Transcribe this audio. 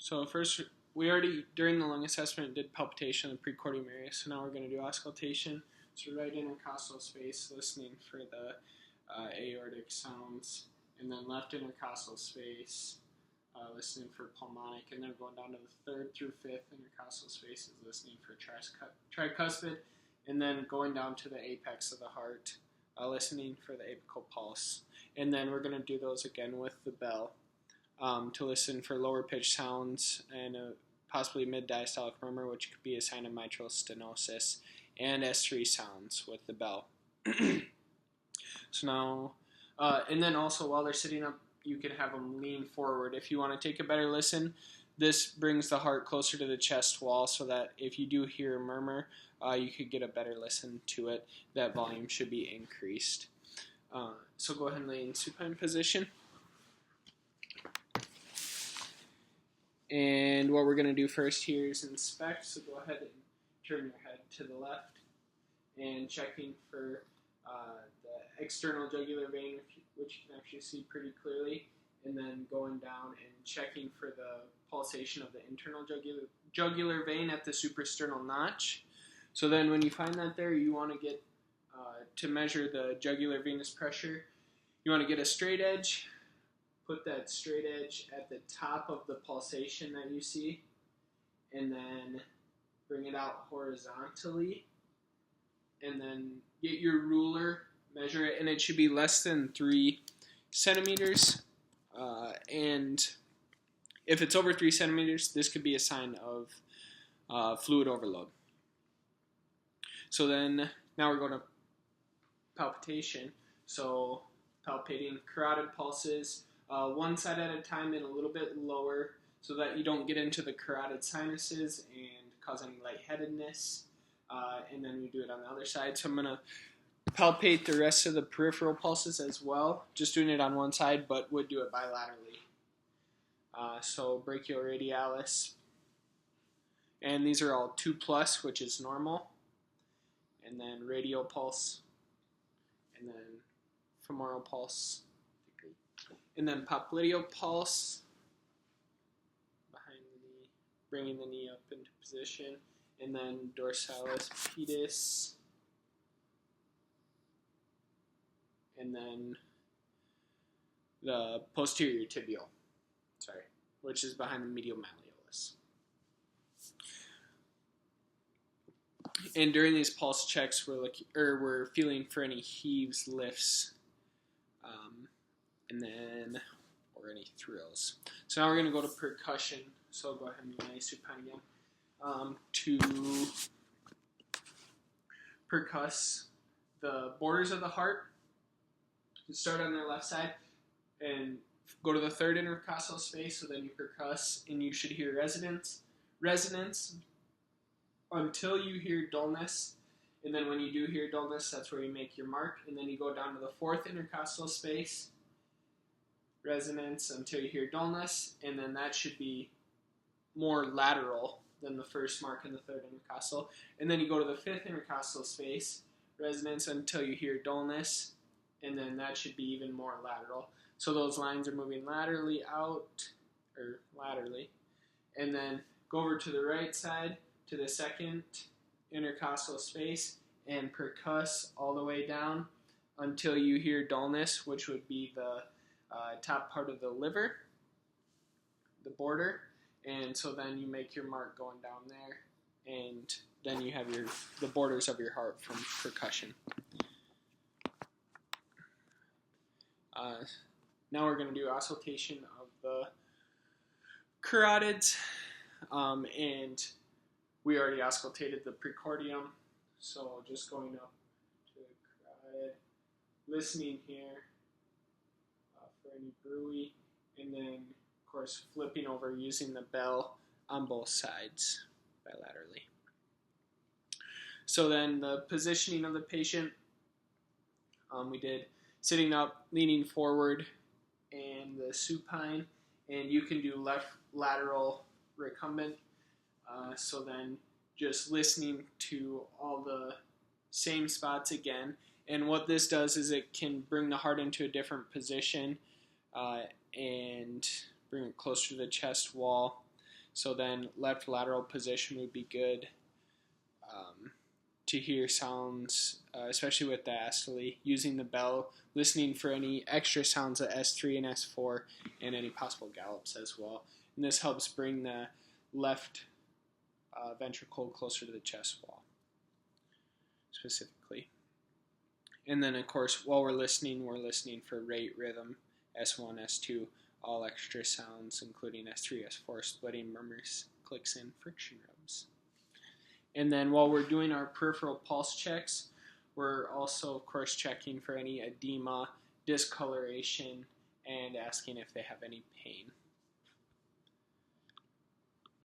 So first, we already, during the lung assessment, did palpitation in the precordium area. So now we're going to do auscultation. So right intercostal space, listening for the aortic sounds. And then left intercostal space, listening for pulmonic. And then going down to the third through fifth intercostal spaces, listening for tricuspid. And then going down to the apex of the heart, listening for the apical pulse. And then we're going to do those again with the bell. To listen for lower pitch sounds and possibly mid-diastolic murmur, which could be a sign of mitral stenosis, and S3 sounds with the bell. So now, and then also while they're sitting up, you can have them lean forward. If you want to take a better listen, this brings the heart closer to the chest wall so that if you do hear a murmur, you could get a better listen to it. That volume should be increased. So go ahead and lay in supine position. And what we're going to do first here is inspect. So go ahead and turn your head to the left and checking for the external jugular vein, which you can actually see pretty clearly, and then going down and checking for the pulsation of the internal jugular vein at the suprasternal notch. So then when you find that there, you want to get, to measure the jugular venous pressure, you want to get a straight edge. Put that straight edge at the top of the pulsation that you see, and then bring it out horizontally, and then get your ruler, measure it, and it should be less than 3 centimeters. And if it's over 3 centimeters, this could be a sign of fluid overload. So then, now we're going to palpitation. So palpating carotid pulses, one side at a time and a little bit lower so that you don't get into the carotid sinuses and cause any lightheadedness. And then we do it on the other side. So I'm going to palpate the rest of the peripheral pulses as well, just doing it on one side, but would do it bilaterally. So brachioradialis. And these are all 2+, which is normal. And then radial pulse. And then femoral pulse. And then popliteal pulse behind the knee, bringing the knee up into position. And then dorsalis pedis. And then the posterior tibial, which is behind the medial malleolus. And during these pulse checks, we're feeling for any heaves, lifts, or any thrills. So now we're going to go to percussion. So I'll go ahead and lay supine again. To percuss the borders of the heart, start on their left side and go to the third intercostal space. So then you percuss, and you should hear resonance until you hear dullness. And then when you do hear dullness, that's where you make your mark. And then you go down to the fourth intercostal space, resonance until you hear dullness, and then that should be more lateral than the first mark in the third intercostal. And then you go to the fifth intercostal space, resonance until you hear dullness, and then that should be even more lateral. So those lines are moving laterally out, or laterally, and then go over to the right side to the second intercostal space and percuss all the way down until you hear dullness, which would be the top part of the liver, the border. And so then you make your mark going down there, and then you have the borders of your heart from percussion. Now we're going to do auscultation of the carotids, and we already auscultated the precordium, so just going up to the carotid, listening here for any bruit, and then of course flipping over using the bell on both sides bilaterally. So then the positioning of the patient, we did sitting up, leaning forward, and the supine, and you can do left lateral recumbent. So then just listening to all the same spots again. And what this does is it can bring the heart into a different position and bring it closer to the chest wall. So then left lateral position would be good to hear sounds, especially with diastole, using the bell, listening for any extra sounds at S3 and S4, and any possible gallops as well. And this helps bring the left ventricle closer to the chest wall, specifically. And then, of course, while we're listening for rate, rhythm, S1, S2, all extra sounds, including S3, S4, splitting, murmurs, clicks, and friction rubs. And then while we're doing our peripheral pulse checks, we're also, of course, checking for any edema, discoloration, and asking if they have any pain.